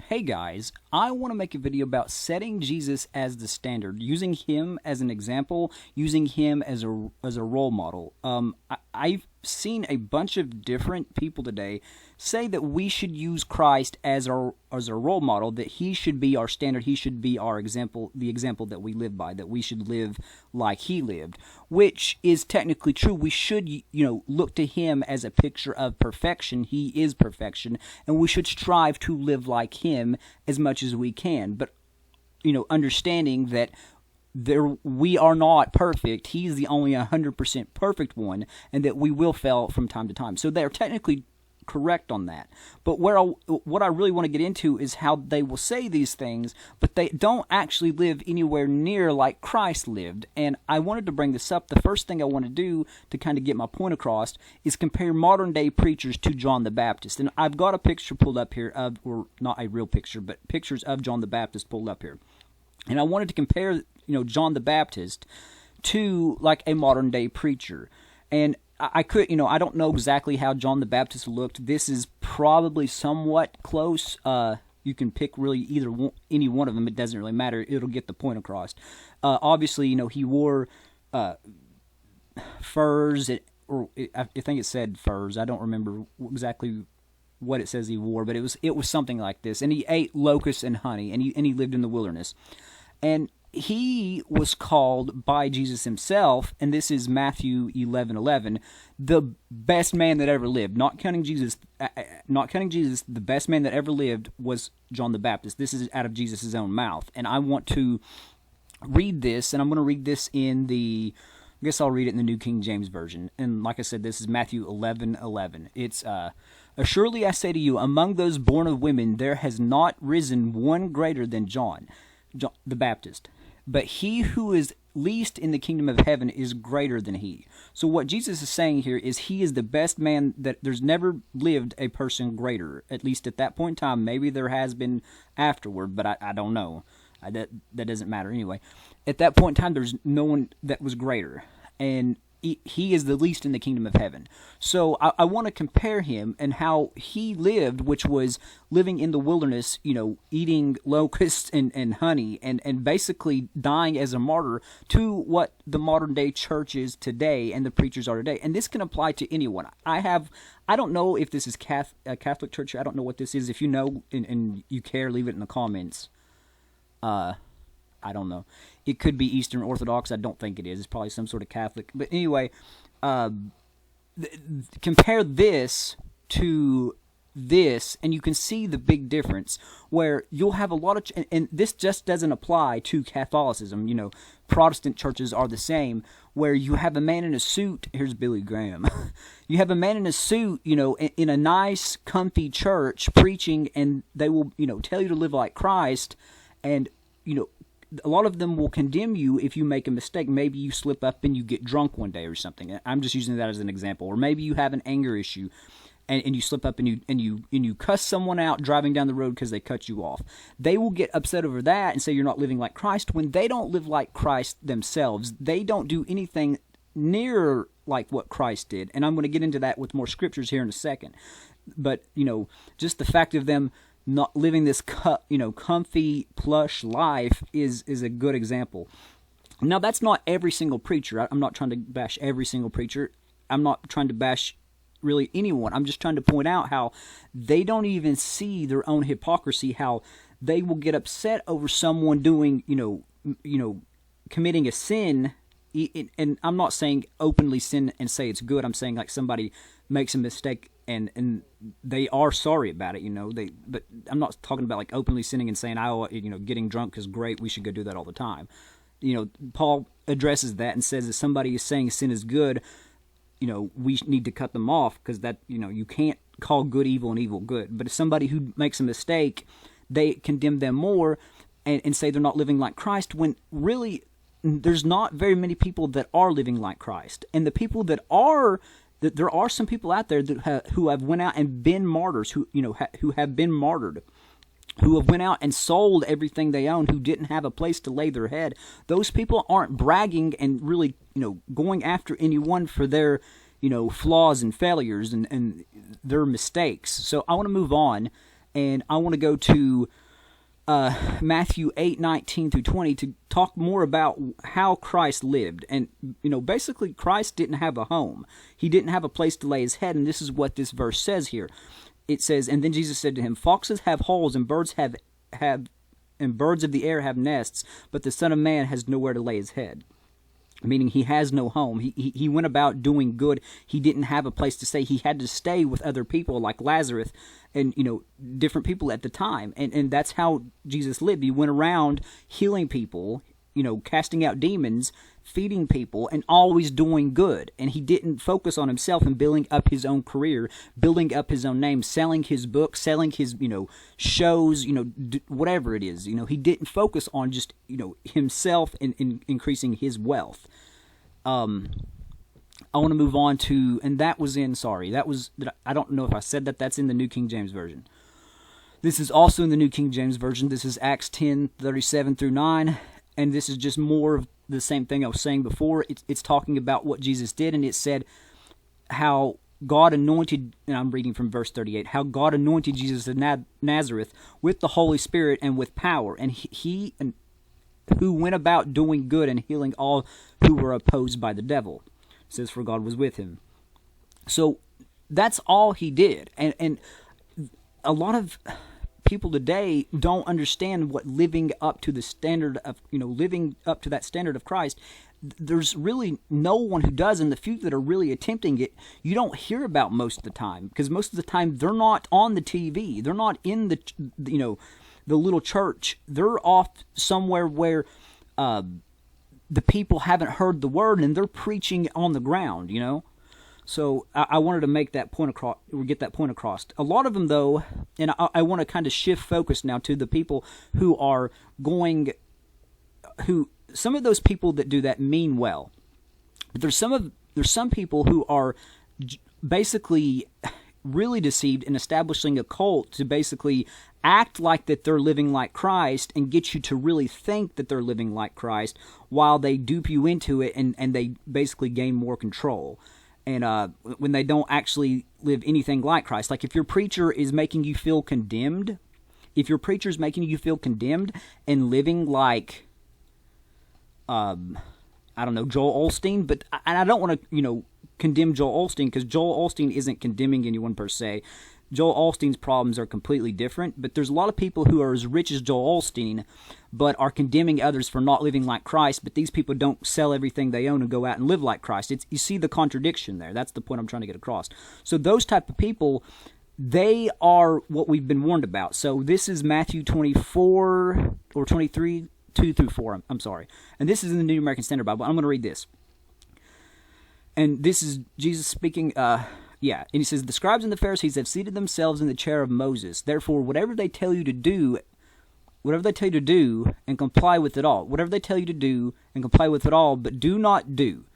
Hey guys, I want to make a video about setting Jesus as the standard, using him as an example, using him as a role model. I've seen a bunch of different people today say that we should use Christ as our role model, that he should be our standard, he should be our example, the example that we live by, that we should live like he lived, which is technically true. We should, look to him as a picture of perfection. He is perfection, and we should strive to live like him as much as we can. But, understanding that we are not perfect. He's the only 100% perfect one, and that we will fail from time to time. So they're technically correct on that. But what I really want to get into is how they will say these things, but they don't actually live anywhere near like Christ lived. And I wanted to bring this up. The first thing I want to do to kind of get my point across is compare modern day preachers to John the Baptist. And I've got a picture pulled up here or not a real picture, but pictures of John the Baptist pulled up here. And I wanted to compare, John the Baptist to like a modern day preacher. And I could, I don't know exactly how John the Baptist looked. This is probably somewhat close. You can pick really any one of them. It doesn't really matter. It'll get the point across. Obviously, he wore furs, I think it said furs. I don't remember exactly what it says he wore, but it was something like this. And he ate locusts and honey, and he lived in the wilderness. And he was called by Jesus himself, and this is Matthew 11:11, the best man that ever lived. Not counting Jesus, the best man that ever lived was John the Baptist. This is out of Jesus' own mouth. And I want to read this, and I'm going to read this I guess I'll read it in the New King James Version. And like I said, this is Matthew 11:11. It's, "Assuredly I say to you, among those born of women, there has not risen one greater than John the Baptist. But he who is least in the kingdom of heaven is greater than he." So what Jesus is saying here is he is the best man, that there's never lived a person greater, at least at that point in time. Maybe there has been afterward, but I don't know. That doesn't matter anyway. At that point in time, there's no one that was greater. And he is the least in the kingdom of heaven. So I want to compare him and how he lived, which was living in the wilderness, eating locusts and honey, and basically dying as a martyr, to what the modern day church is today and the preachers are today. And this can apply to anyone. I don't know if this is a Catholic church. I don't know what this is. If you know and you care, leave it in the comments. I don't know. It could be Eastern Orthodox. I don't think it is. It's probably some sort of Catholic. But anyway, compare this to this, and you can see the big difference, where you'll have a lot of... And this just doesn't apply to Catholicism. Protestant churches are the same, where you have a man in a suit. Here's Billy Graham. You have a man in a suit, in a nice, comfy church preaching, and they will, tell you to live like Christ, and, a lot of them will condemn you if you make a mistake. Maybe you slip up and you get drunk one day or something. I'm just using that as an example. Or maybe you have an anger issue and you slip up and you cuss someone out driving down the road because they cut you off. They will get upset over that and say you're not living like Christ, when they don't live like Christ themselves. They don't do anything near like what Christ did. And I'm going to get into that with more scriptures here in a second. But, just the fact of them not living this comfy, plush life is a good example. Now, that's not every single preacher. I'm not trying to bash every single preacher. I'm not trying to bash really anyone. I'm just trying to point out how they don't even see their own hypocrisy, how they will get upset over someone doing, committing a sin. And I'm not saying openly sin and say it's good. I'm saying like somebody makes a mistake and they are sorry about it, but I'm not talking about like openly sinning and saying, getting drunk is great, we should go do that all the time. Paul addresses that and says if somebody is saying sin is good, we need to cut them off, because that, you can't call good evil and evil good. But if somebody who makes a mistake, they condemn them more and say they're not living like Christ, when really there's not very many people that are living like Christ. And the people that are, there are some people out there that who have went out and been martyrs, who have been martyred, who have went out and sold everything they own, who didn't have a place to lay their head. Those people aren't bragging and really, going after anyone for their, flaws and failures and their mistakes. So I want to move on And I want to go to Matthew 8:19 through 20 to talk more about how Christ lived. And, basically Christ didn't have a home. He didn't have a place to lay his head, and this is what this verse says here. It says, "And then Jesus said to him, Foxes have holes, and birds and birds of the air have nests, but the Son of Man has nowhere to lay his head." Meaning he has no home. He went about doing good. He didn't have a place to stay. He had to stay with other people like Lazarus and, different people at the time. And that's how Jesus lived. He went around healing people, casting out demons, feeding people, and always doing good. And he didn't focus on himself and building up his own career, building up his own name, selling his books, selling his, shows, whatever it is. He didn't focus on just, himself and increasing his wealth. I want to move on to, and I don't know if I said that, that's in the New King James Version. This is also in the New King James Version. This is Acts 10:37 through 9, and this is just more of the same thing I was saying before. It's talking about what Jesus did, and it said how God anointed, and I'm reading from verse 38, how God anointed Jesus of Nazareth with the Holy Spirit and with power, and he who went about doing good and healing all who were opposed by the devil. It says, for God was with him. So that's all he did. And a lot of people today don't understand what living up to the standard of, living up to that standard of Christ. There's really no one who does, and the few that are really attempting it, you don't hear about most of the time, because most of the time they're not on the TV. They're not in the little church. They're off somewhere where the people haven't heard the word, and they're preaching on the ground, So I wanted to make that point across, or get that point across. A lot of them, though, and I want to kind of shift focus now to the people who are some of those people that do that mean well. But there's some people who are basically really deceived in establishing a cult to basically act like that they're living like Christ and get you to really think that they're living like Christ while they dupe you into it, and they basically gain more control. And when they don't actually live anything like Christ. Like if your preacher is making you feel condemned, and living like, Joel Osteen, but I don't want to, condemn Joel Osteen, because Joel Osteen isn't condemning anyone per se. Joel Osteen's problems are completely different, but there's a lot of people who are as rich as Joel Osteen, but are condemning others for not living like Christ, but these people don't sell everything they own and go out and live like Christ. You see the contradiction there. That's the point I'm trying to get across. So those type of people, they are what we've been warned about. So this is Matthew 24, or 23, 2 through 4, I'm sorry. And this is in the New American Standard Bible. I'm going to read this. And this is Jesus speaking, and he says, "The scribes and the Pharisees have seated themselves in the chair of Moses. Therefore, whatever they tell you to do and comply with it all. Whatever they tell you to do and comply with it all, but do not do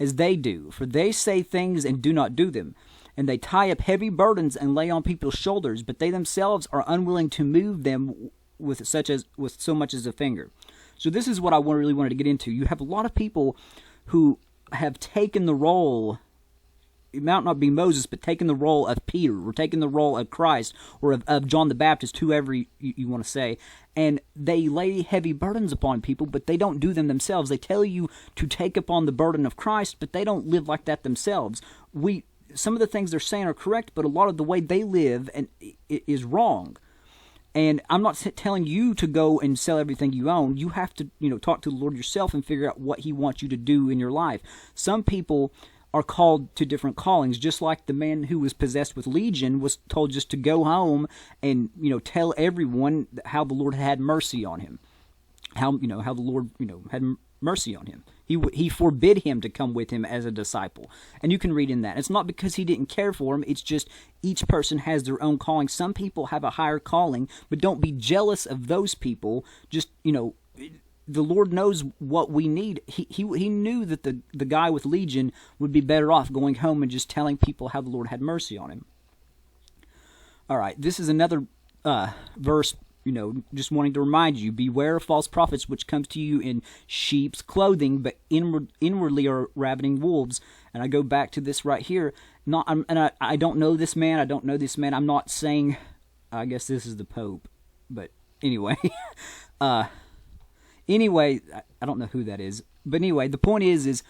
as they do. For they say things and do not do them. And they tie up heavy burdens and lay on people's shoulders, but they themselves are unwilling to move them with so much as a finger." So this is what I really wanted to get into. You have a lot of people who have taken the role, it might not be Moses, but taken the role of Peter, or taken the role of Christ, or of John the Baptist, whoever you want to say, and they lay heavy burdens upon people, but they don't do them themselves. They tell you to take upon the burden of Christ, but they don't live like that themselves. Some of the things they're saying are correct, but a lot of the way they live is wrong. And I'm not telling you to go and sell everything you own. You have to, talk to the Lord yourself and figure out what He wants you to do in your life. Some people are called to different callings, just like the man who was possessed with legion was told just to go home and, tell everyone how the Lord had mercy on him. How the Lord, had mercy on him. He forbid him to come with him as a disciple. And you can read in that. It's not because he didn't care for him. It's just each person has their own calling. Some people have a higher calling, but don't be jealous of those people. Just, the Lord knows what we need. He knew that the guy with legion would be better off going home and just telling people how the Lord had mercy on him. All right, this is another verse, just wanting to remind you, beware of false prophets which comes to you in sheep's clothing, but inwardly are ravening wolves. And I go back to this right here. I don't know this man. I'm not saying I guess this is the Pope, but anyway, uh, anyway, I don't know who that is, but anyway, the point is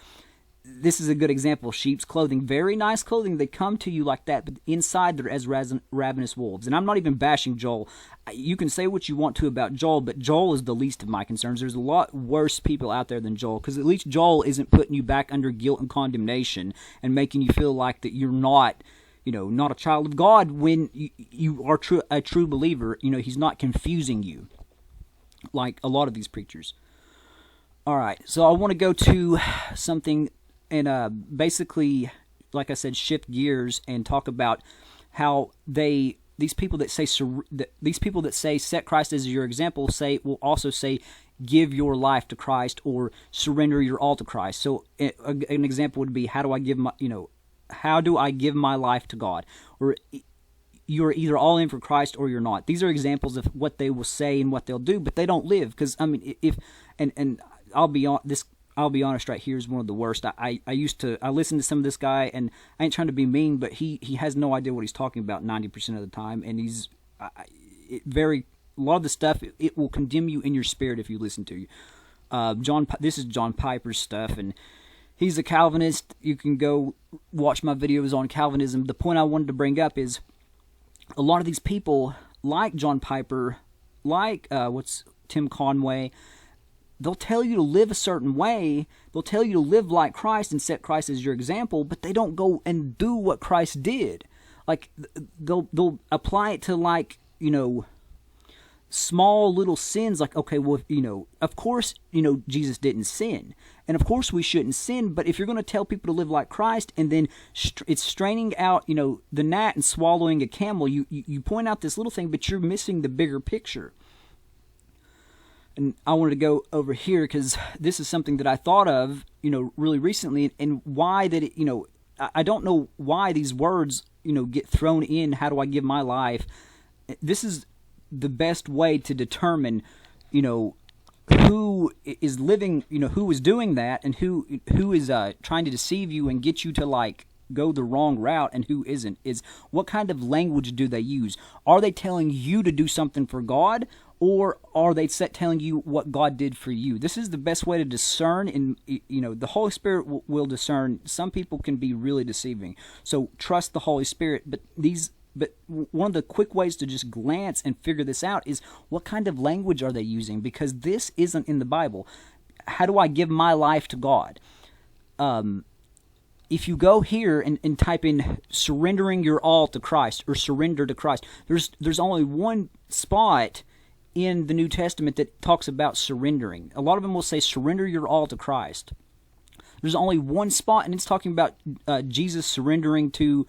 this is a good example. Sheep's clothing, very nice clothing. They come to you like that, but inside they're as ravenous wolves. And I'm not even bashing Joel. You can say what you want to about Joel, but Joel is the least of my concerns. There's a lot worse people out there than Joel, because at least Joel isn't putting you back under guilt and condemnation and making you feel like that you're not, not a child of God when you are a true believer. He's not confusing you like a lot of these preachers. All right, so I want to go to something and basically, like I said, shift gears and talk about how these people that say set Christ as your example will also say give your life to Christ or surrender your all to Christ. So an example would be, how do I give my life to God? Or you're either all in for Christ or you're not. These are examples of what they will say and what they'll do, but they don't live. Because I'll be honest, right here is one of the worst. I listened to some of this guy, and I ain't trying to be mean, but he has no idea what he's talking about 90% of the time, and a lot of the stuff, it will condemn you in your spirit if you listen to you. This is John Piper's stuff, and he's a Calvinist. You can go watch my videos on Calvinism. The point I wanted to bring up is a lot of these people, like John Piper, like Tim Conway, they'll tell you to live a certain way. They'll tell you to live like Christ and set Christ as your example, but they don't go and do what Christ did. Like, they'll apply it to, small little sins. Like, okay, well, of course, Jesus didn't sin. And of course we shouldn't sin, but if you're going to tell people to live like Christ and then it's straining out, the gnat and swallowing a camel, you point out this little thing, but you're missing the bigger picture. And I wanted to go over here because this is something that I thought of, really recently, and why that it, I don't know why these words, get thrown in. How do I give my life? This is the best way to determine, who is living, who is doing that, and who is trying to deceive you and get you to go the wrong route, and who isn't. Is what kind of language do they use? Are they telling you to do something for God? Or are they telling you what God did for you? This is the best way to discern, and the Holy Spirit will discern. Some people can be really deceiving, so trust the Holy Spirit. But one of the quick ways to just glance and figure this out is, what kind of language are they using? Because this isn't in the Bible. How do I give my life to God? If you go here and type in surrendering your all to Christ or surrender to Christ, there's only one spot in the New Testament that talks about surrendering. A lot of them will say surrender your all to Christ. There's only one spot, and it's talking about Jesus surrendering to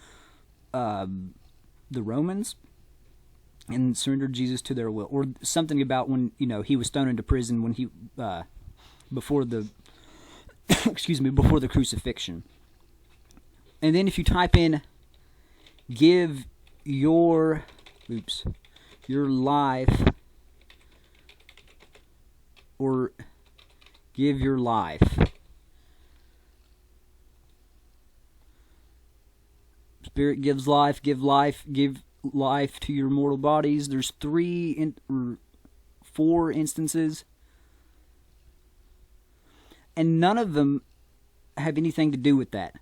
the Romans and surrendered Jesus to their will, or something about when he was thrown into prison when he before the before the crucifixion. And then if you type in give your life, or give your life. Spirit gives life, give life to your mortal bodies. There's 4 instances, and none of them have anything to do with that.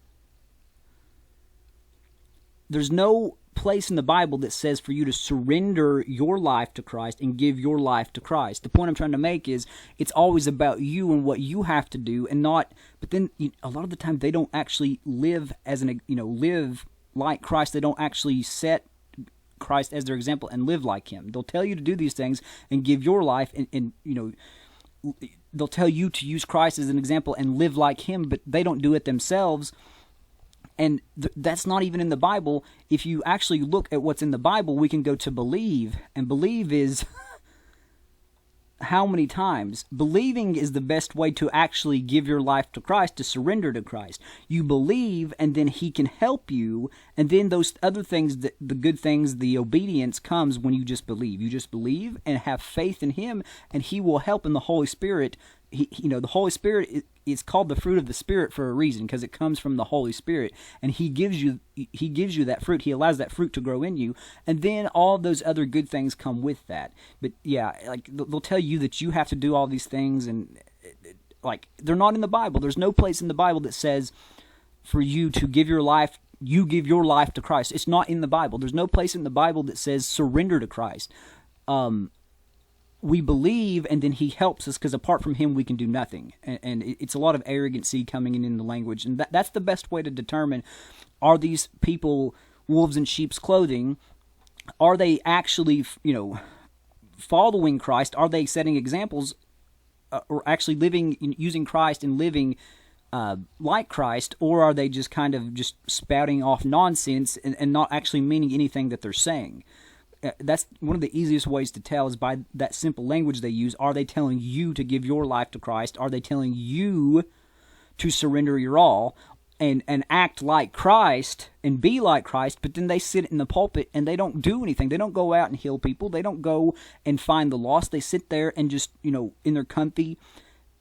There's no place in the Bible that says for you to surrender your life to Christ and give your life to Christ. The point I'm trying to make is it's always about you and what you have to do, and not. But then a lot of the time they don't actually live as live like Christ. They don't actually set Christ as their example and live like Him. They'll tell you to do these things and give your life, and they'll tell you to use Christ as an example and live like Him, but they don't do it themselves. And that's not even in the Bible. If you actually look at what's in the Bible, we can go to believe. And believe is how many times? Believing is the best way to actually give your life to Christ, to surrender to Christ. You believe, and then He can help you. And then those other things, the good things, the obedience comes when you just believe. You just believe and have faith in Him, and He will help in the Holy Spirit the Holy Spirit is called the fruit of the Spirit for a reason, because it comes from the Holy Spirit, and He gives you that fruit. He allows that fruit to grow in you, and then all those other good things come with that. But yeah, like they'll tell you that you have to do all these things, and like they're not in the Bible. There's no place in the Bible that says for you to give your life. You give your life to Christ. It's not in the Bible. There's no place in the Bible that says surrender to Christ. We believe, and then He helps us, because apart from Him we can do nothing. And it's a lot of arrogancy coming in the language, and that's the best way to determine, are these people wolves in sheep's clothing? Are they actually, following Christ? Are they setting examples, or actually living, using Christ and living like Christ? Or are they just kind of just spouting off nonsense and not actually meaning anything that they're saying? That's one of the easiest ways to tell, is by that simple language they use. Are they telling you to give your life to Christ? Are they telling you to surrender your all and act like Christ and be like Christ, but then they sit in the pulpit and they don't do anything? They don't go out and heal people. They don't go and find the lost. They sit there and just, in their comfy,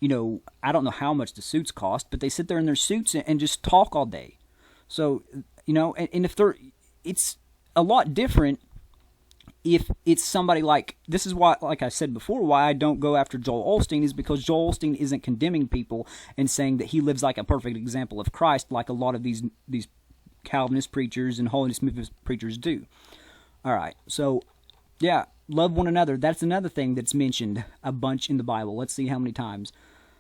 I don't know how much the suits cost, but they sit there in their suits and just talk all day. So, and if it's a lot different if it's somebody like, this is why, like I said before, why I don't go after Joel Osteen, is because Joel Osteen isn't condemning people and saying that he lives like a perfect example of Christ, like a lot of these Calvinist preachers and Holiness Movement preachers do. All right, so yeah, love one another. That's another thing that's mentioned a bunch in the Bible. Let's see how many times.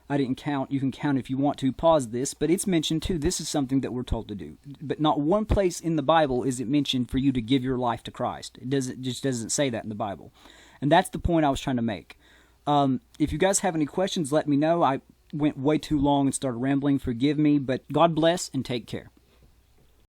I didn't count. You can count if you want to. Pause this, but it's mentioned too. This is something that we're told to do. But not one place in the Bible is it mentioned for you to give your life to Christ. It just doesn't say that in the Bible. And that's the point I was trying to make. If you guys have any questions, let me know. I went way too long and started rambling. Forgive me, but God bless and take care.